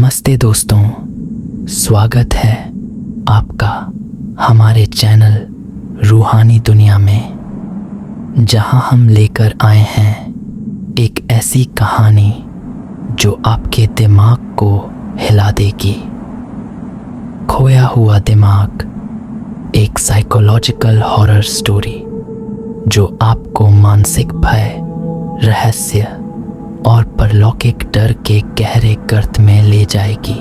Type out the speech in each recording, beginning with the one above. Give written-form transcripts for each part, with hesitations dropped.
नमस्ते दोस्तों, स्वागत है आपका हमारे चैनल रूहानी दुनिया में, जहां हम लेकर आए हैं एक ऐसी कहानी जो आपके दिमाग को हिला देगी। खोया हुआ दिमाग, एक साइकोलॉजिकल हॉरर स्टोरी जो आपको मानसिक भय, रहस्य और परलौकिक डर के गहरे गर्त में ले जाएगी।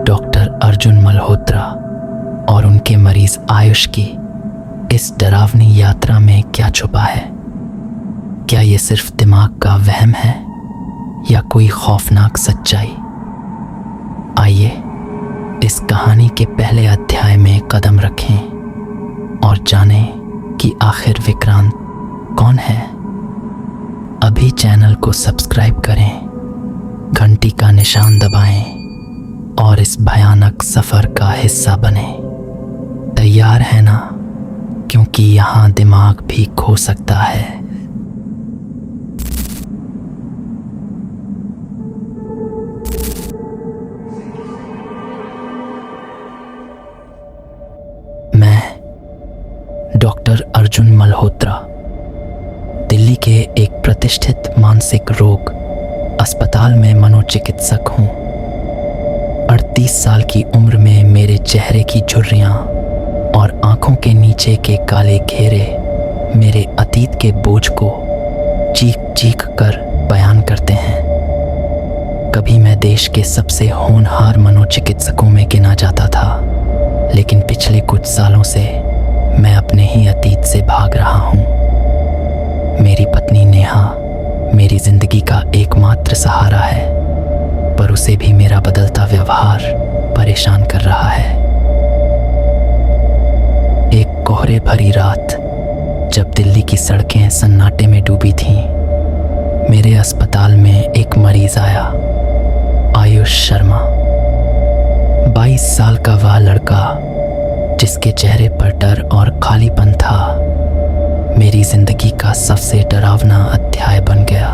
डॉक्टर अर्जुन मल्होत्रा और उनके मरीज आयुष की इस डरावनी यात्रा में क्या छुपा है? क्या ये सिर्फ दिमाग का वहम है या कोई खौफनाक सच्चाई? आइए इस कहानी के पहले अध्याय में कदम रखें और जानें कि आखिर विक्रांत कौन है। अभी चैनल को सब्सक्राइब करें, घंटी का निशान दबाएं और इस भयानक सफर का हिस्सा बने। तैयार है ना? क्योंकि यहाँ दिमाग भी खो सकता है। मैं डॉक्टर अर्जुन मल्होत्रा दिल्ली के एक प्रतिष्ठित मानसिक रोग अस्पताल में मनोचिकित्सक हूँ। 38 साल की उम्र में मेरे चेहरे की झुर्रियाँ और आंखों के नीचे के काले घेरे मेरे अतीत के बोझ को चीख चीख कर बयान करते हैं। कभी मैं देश के सबसे होनहार मनोचिकित्सकों में गिना जाता था, लेकिन पिछले कुछ सालों से मैं अपने ही अतीत से भाग रहा हूँ। मेरी पत्नी नेहा मेरी जिंदगी का एकमात्र सहारा है, पर उसे भी मेरा बदलता व्यवहार परेशान कर रहा है। एक कोहरे भरी रात, जब दिल्ली की सड़कें सन्नाटे में डूबी थीं, मेरे अस्पताल में एक मरीज आया, आयुष शर्मा। 22 साल का वह लड़का, जिसके चेहरे पर डर और खालीपन था, मेरी जिंदगी का सबसे डरावना अध्याय बन गया।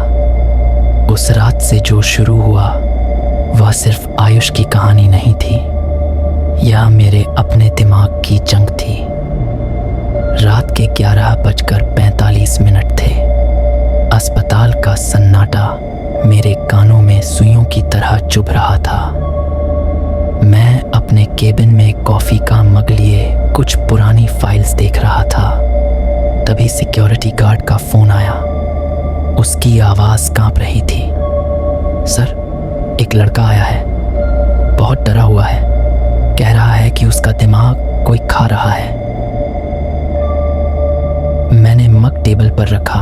उस रात से जो शुरू हुआ वह सिर्फ आयुष की कहानी नहीं थी, यह मेरे अपने दिमाग की जंग थी। रात के 11:45 थे। अस्पताल का सन्नाटा मेरे कानों में सुइयों की तरह चुभ रहा था। मैं अपने केबिन में कॉफी का मग लिए कुछ पुरानी फाइल्स देख रहा था। तभी सिक्योरिटी गार्ड का फोन आया। उसकी आवाज कांप रही थी। सर, एक लड़का आया है, बहुत डरा हुआ है, कह रहा है कि उसका दिमाग कोई खा रहा है। मैंने मग टेबल पर रखा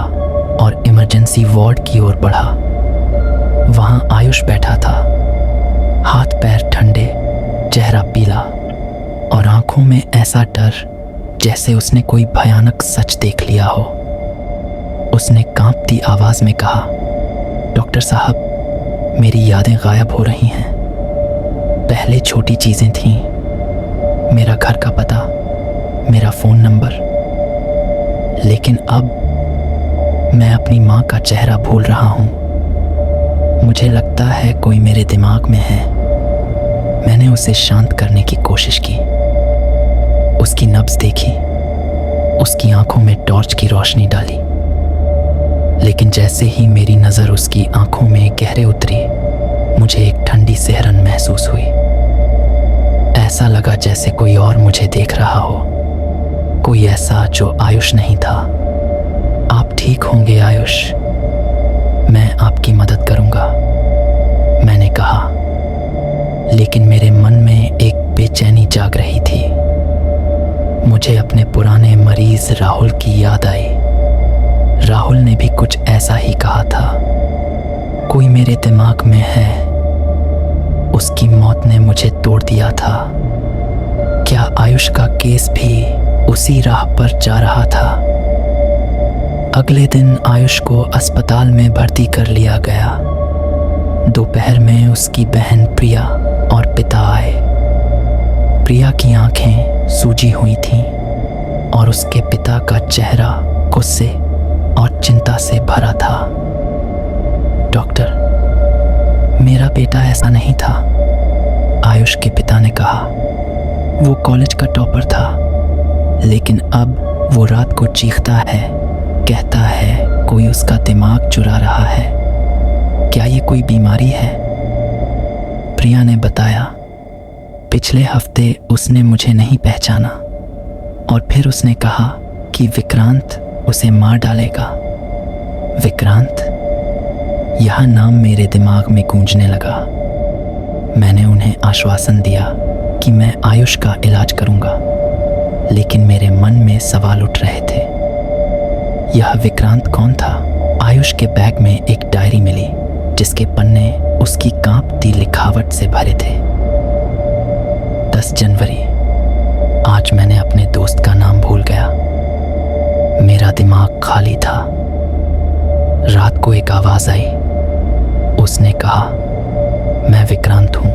और इमरजेंसी वार्ड की ओर बढ़ा। वहां आयुष बैठा था, हाथ पैर ठंडे, चेहरा पीला और आंखों में ऐसा डर जैसे उसने कोई भयानक सच देख लिया हो। उसने कांपती आवाज में कहा, डॉक्टर साहब, मेरी यादें गायब हो रही हैं। पहले छोटी चीजें थीं, मेरा घर का पता, मेरा फोन नंबर, लेकिन अब मैं अपनी माँ का चेहरा भूल रहा हूँ। मुझे लगता है कोई मेरे दिमाग में है। मैंने उसे शांत करने की कोशिश की, उसकी नब्ज देखी, उसकी आंखों में टॉर्च की रोशनी डाली, लेकिन जैसे ही मेरी नजर उसकी आंखों में गहरे उतरी, मुझे एक ठंडी सिहरन महसूस हुई। ऐसा लगा जैसे कोई और मुझे देख रहा हो, कोई ऐसा जो आयुष नहीं था। आप ठीक होंगे आयुष, मैं आपकी मदद करूंगा, मैंने कहा। लेकिन मेरे मन में एक बेचैनी जाग रही थी। मुझे अपने पुराने मरीज राहुल की याद आई। राहुल ने भी कुछ ऐसा ही कहा था, कोई मेरे दिमाग में है। उसकी मौत ने मुझे तोड़ दिया था। क्या आयुष का केस भी उसी राह पर जा रहा था? अगले दिन आयुष को अस्पताल में भर्ती कर लिया गया। दोपहर में उसकी बहन प्रिया और पिता आए। प्रिया की आंखें सूजी हुई थीं और उसके पिता का चेहरा गुस्से और चिंता से भरा था। डॉक्टर, मेरा बेटा ऐसा नहीं था, आयुष के पिता ने कहा। वो कॉलेज का टॉपर था, लेकिन अब वो रात को चीखता है, कहता है कोई उसका दिमाग चुरा रहा है। क्या ये कोई बीमारी है? प्रिया ने बताया, पिछले हफ्ते उसने मुझे नहीं पहचाना और फिर उसने कहा कि विक्रांत उसे मार डालेगा। विक्रांत? यह नाम मेरे दिमाग में गूंजने लगा। मैंने उन्हें आश्वासन दिया कि मैं आयुष का इलाज करूंगा, लेकिन मेरे मन में सवाल उठ रहे थे। यह विक्रांत कौन था? आयुष के बैग में एक डायरी मिली जिसके पन्ने उसकी कांपती लिखावट से भरे थे। 10 जनवरी। आज मैंने अपने दोस्त का नाम भूल गया। मेरा दिमाग खाली था। रात को एक आवाज आई। उसने कहा, मैं विक्रांत हूं,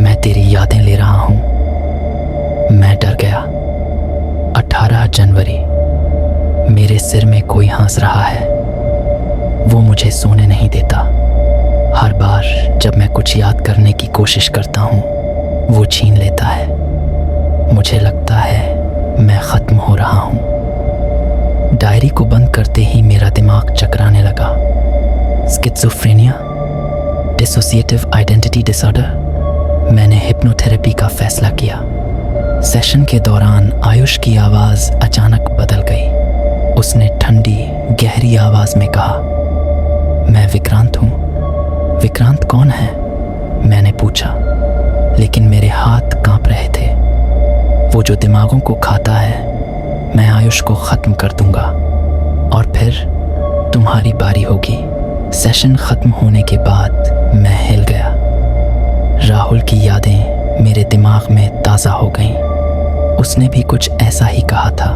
मैं तेरी यादें ले रहा हूं। मैं डर गया। 18 जनवरी। मेरे सिर में कोई हंस रहा है। वो मुझे सोने नहीं देता। हर बार जब मैं कुछ याद करने की कोशिश करता हूं, वो छीन लेता है। मुझे लगता है मैं खत्म हो रहा हूं। डायरी को बंद करते ही मेरा दिमाग चकराने लगा। Schizophrenia, dissociative identity disorder. मैंने हिप्नोथेरेपी का फैसला किया। सेशन के दौरान आयुष की आवाज़ अचानक बदल गई। उसने ठंडी गहरी आवाज़ में कहा, मैं विक्रांत हूँ। विक्रांत कौन है? मैंने पूछा, लेकिन मेरे हाथ कांप रहे थे। वो जो दिमागों को खाता है, मैं आयुष को ख़त्म कर दूंगा और फिर तुम्हारी बारी होगी। सेशन ख़त्म होने के बाद मैं हिल गया। राहुल की यादें मेरे दिमाग में ताज़ा हो गईं। उसने भी कुछ ऐसा ही कहा था।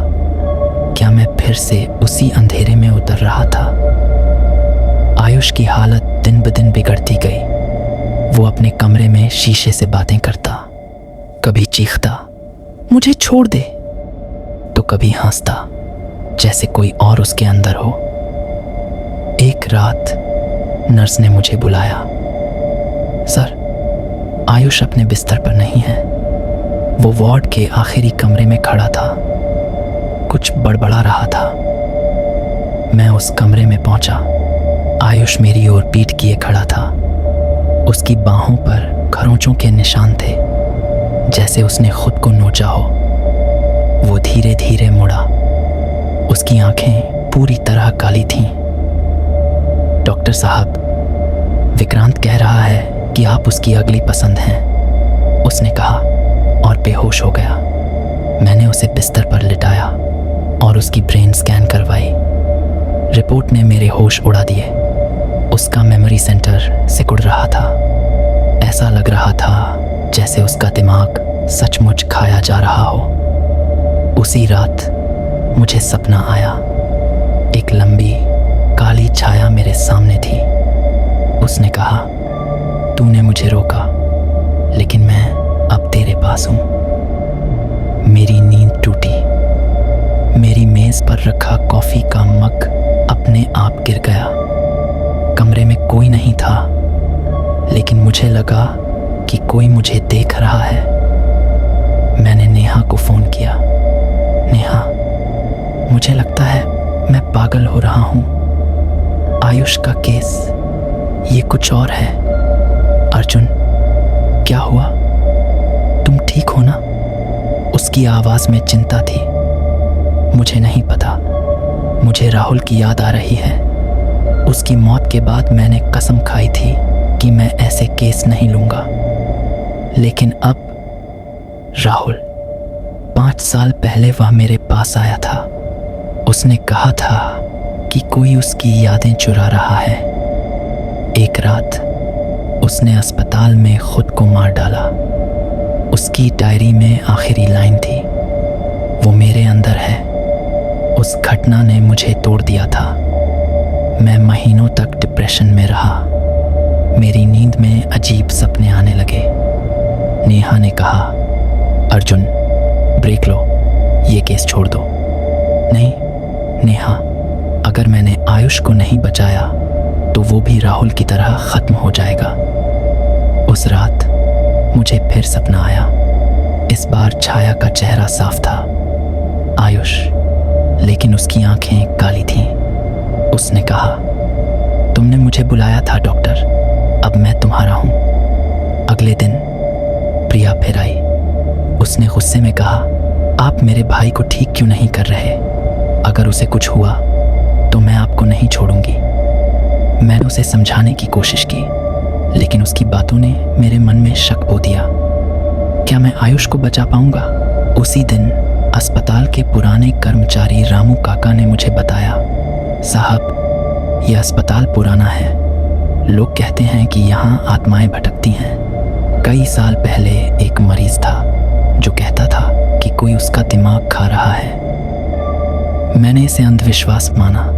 क्या मैं फिर से उसी अंधेरे में उतर रहा था? आयुष की हालत दिन ब दिन बिगड़ती गई। वो अपने कमरे में शीशे से बातें करता, कभी चीखता, मुझे छोड़ दे, तो कभी हंसता जैसे कोई और उसके अंदर हो। एक रात नर्स ने मुझे बुलाया। सर, आयुष अपने बिस्तर पर नहीं है। वो वार्ड के आखिरी कमरे में खड़ा था, कुछ बड़बड़ा रहा था। मैं उस कमरे में पहुंचा। आयुष मेरी ओर पीठ किए खड़ा था। उसकी बाहों पर खरोंचों के निशान थे, जैसे उसने खुद को नोचा हो। वो धीरे धीरे मुड़ा। उसकी आंखें पूरी तरह काली थीं। डॉक्टर साहब, विक्रांत कह रहा है कि आप उसकी अगली पसंद हैं, उसने कहा और बेहोश हो गया। मैंने उसे बिस्तर पर लिटाया और उसकी ब्रेन स्कैन करवाई। रिपोर्ट ने मेरे होश उड़ा दिए। उसका मेमोरी सेंटर सिकुड़ रहा था। ऐसा लग रहा था जैसे उसका दिमाग सचमुच खाया जा रहा हो। उसी रात मुझे सपना आया। एक लंबी काली छाया मेरे सामने थी। उसने कहा, तूने मुझे रोका, लेकिन मैं अब तेरे पास हूं। मेरी नींद टूटी। मेरी मेज पर रखा कॉफी का मग अपने आप गिर गया। कमरे में कोई नहीं था, लेकिन मुझे लगा कि कोई मुझे देख रहा है। मैंने नेहा को फोन किया। नेहा, मुझे लगता है मैं पागल हो रहा हूं। आयुष का केस, ये कुछ और है। अर्जुन, क्या हुआ? तुम ठीक हो ना? उसकी आवाज में चिंता थी। मुझे नहीं पता। मुझे राहुल की याद आ रही है। उसकी मौत के बाद मैंने कसम खाई थी कि मैं ऐसे केस नहीं लूंगा, लेकिन अब राहुल 5 साल पहले वह मेरे पास आया था। उसने कहा था कि कोई उसकी यादें चुरा रहा है। एक रात उसने अस्पताल में खुद को मार डाला। उसकी डायरी में आखिरी लाइन थी, वो मेरे अंदर है। उस घटना ने मुझे तोड़ दिया था। मैं महीनों तक डिप्रेशन में रहा। मेरी नींद में अजीब सपने आने लगे। नेहा ने कहा, अर्जुन, ब्रेक लो, ये केस छोड़ दो। नहीं नेहा, अगर मैंने आयुष को नहीं बचाया तो वो भी राहुल की तरह खत्म हो जाएगा। उस रात मुझे फिर सपना आया। इस बार छाया का चेहरा साफ था, आयुष, लेकिन उसकी आंखें काली थीं। उसने कहा, तुमने मुझे बुलाया था डॉक्टर, अब मैं तुम्हारा हूं। अगले दिन प्रिया फिर आई। उसने गुस्से में कहा, आप मेरे भाई को ठीक क्यों नहीं कर रहे? अगर उसे कुछ हुआ तो मैं आपको नहीं छोड़ूंगी। मैंने उसे समझाने की कोशिश की, लेकिन उसकी बातों ने मेरे मन में शक बो दिया। क्या मैं आयुष को बचा पाऊंगा? उसी दिन अस्पताल के पुराने कर्मचारी रामू काका ने मुझे बताया, साहब, यह अस्पताल पुराना है। लोग कहते हैं कि यहाँ आत्माएं भटकती हैं। कई साल पहले एक मरीज था जो कहता था कि कोई उसका दिमाग खा रहा है। मैंने इसे अंधविश्वास माना,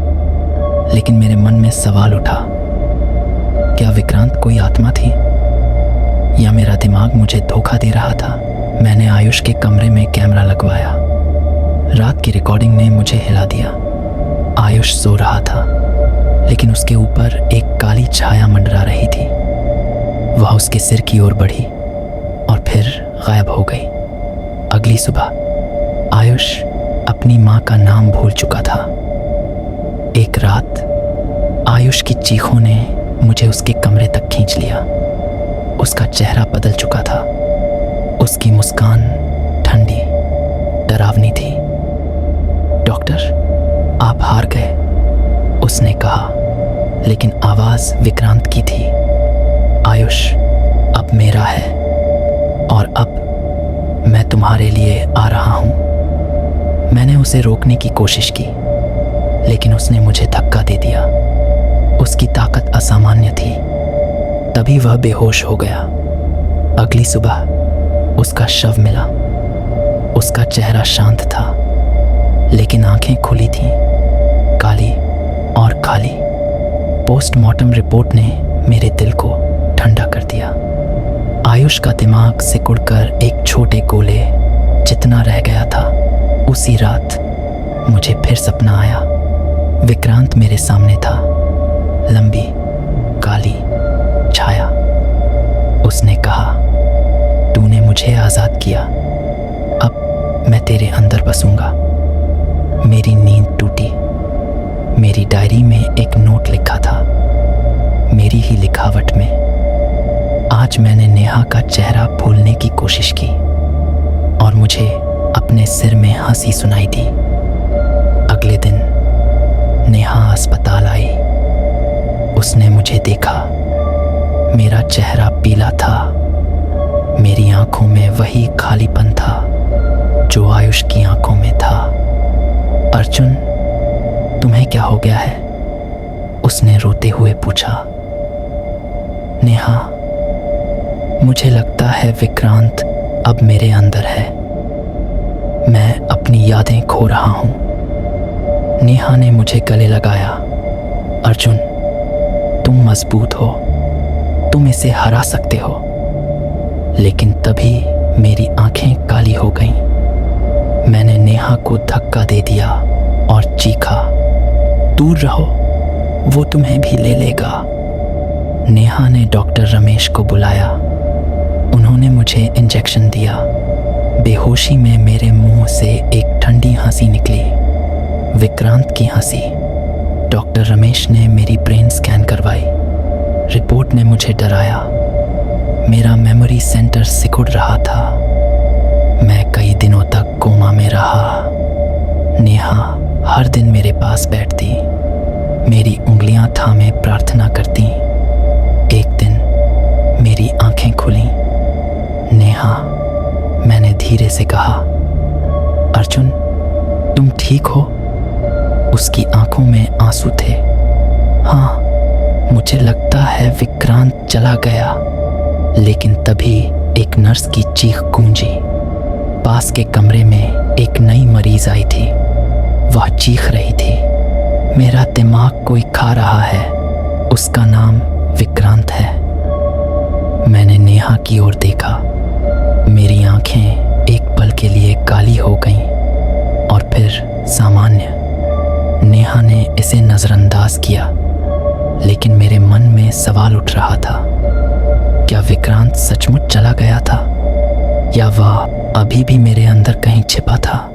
लेकिन मेरे मन में सवाल उठा, क्या विक्रांत कोई आत्मा थी या मेरा दिमाग मुझे धोखा दे रहा था? मैंने आयुष के कमरे में कैमरा लगवाया। रात की रिकॉर्डिंग ने मुझे हिला दिया। आयुष सो रहा था, लेकिन उसके ऊपर एक काली छाया मंडरा रही थी। वह उसके सिर की ओर बढ़ी और फिर गायब हो गई। अगली सुबह आयुष अपनी माँ का नाम भूल चुका था। एक रात आयुष की चीखों ने मुझे उसके कमरे तक खींच लिया। उसका चेहरा बदल चुका था। उसकी मुस्कान ठंडी, डरावनी थी। डॉक्टर, आप हार गए, उसने कहा, लेकिन आवाज विक्रांत की थी। आयुष अब मेरा है और अब मैं तुम्हारे लिए आ रहा हूं। मैंने उसे रोकने की कोशिश की, लेकिन उसने मुझे धक्का दे दिया। उसकी ताकत असामान्य थी। तभी वह बेहोश हो गया। अगली सुबह उसका शव मिला। उसका चेहरा शांत था, लेकिन आंखें खुली थीं, काली और खाली। पोस्टमार्टम रिपोर्ट ने मेरे दिल को ठंडा कर दिया। आयुष का दिमाग सिकुड़कर एक छोटे गोले जितना रह गया था। उसी रात मुझे फिर सपना आया। विक्रांत मेरे सामने था, लंबी काली छाया। उसने कहा, तूने मुझे आजाद किया, अब मैं तेरे अंदर बसूंगा। मेरी नींद टूटी। मेरी डायरी में एक नोट लिखा था, मेरी ही लिखावट में। आज मैंने नेहा का चेहरा भूलने की कोशिश की और मुझे अपने सिर में हंसी सुनाई दी। अगले दिन नेहा अस्पताल आई। उसने मुझे देखा। मेरा चेहरा पीला था। मेरी आंखों में वही खालीपन था जो आयुष की आंखों में था। अर्जुन, तुम्हें क्या हो गया है? उसने रोते हुए पूछा। नेहा, मुझे लगता है विक्रांत अब मेरे अंदर है। मैं अपनी यादें खो रहा हूं। नेहा ने मुझे गले लगाया। अर्जुन, तुम मजबूत हो, तुम इसे हरा सकते हो। लेकिन तभी मेरी आंखें काली हो गईं। मैंने नेहा को धक्का दे दिया और चीखा, दूर रहो, वो तुम्हें भी ले लेगा। नेहा ने डॉक्टर रमेश को बुलाया। उन्होंने मुझे इंजेक्शन दिया। बेहोशी में मेरे मुंह से एक ठंडी हंसी निकली, विक्रांत की हंसी। डॉक्टर रमेश ने मेरी ब्रेन स्कैन करवाई। रिपोर्ट ने मुझे डराया। मेरा मेमोरी सेंटर सिकुड़ रहा था। मैं कई दिनों तक कोमा में रहा। नेहा हर दिन मेरे पास बैठती, मेरी उंगलियां थामे प्रार्थना करती। एक दिन मेरी आंखें खुली। नेहा, मैंने धीरे से कहा, अर्जुन, तुम ठीक हो? उसकी आंखों में आंसू थे। हाँ, मुझे लगता है विक्रांत चला गया। लेकिन तभी एक नर्स की चीख गूंजी। पास के कमरे में एक नई मरीज आई थी। वह चीख रही थी, मेरा दिमाग कोई खा रहा है, उसका नाम विक्रांत है। मैंने नेहा की ओर देखा। मेरी आंखें एक पल के लिए काली हो गईं और फिर सामान्य। नेहा ने इसे नजरअंदाज किया, लेकिन मेरे मन में सवाल उठ रहा था, क्या विक्रांत सचमुच चला गया था या वह अभी भी मेरे अंदर कहीं छिपा था।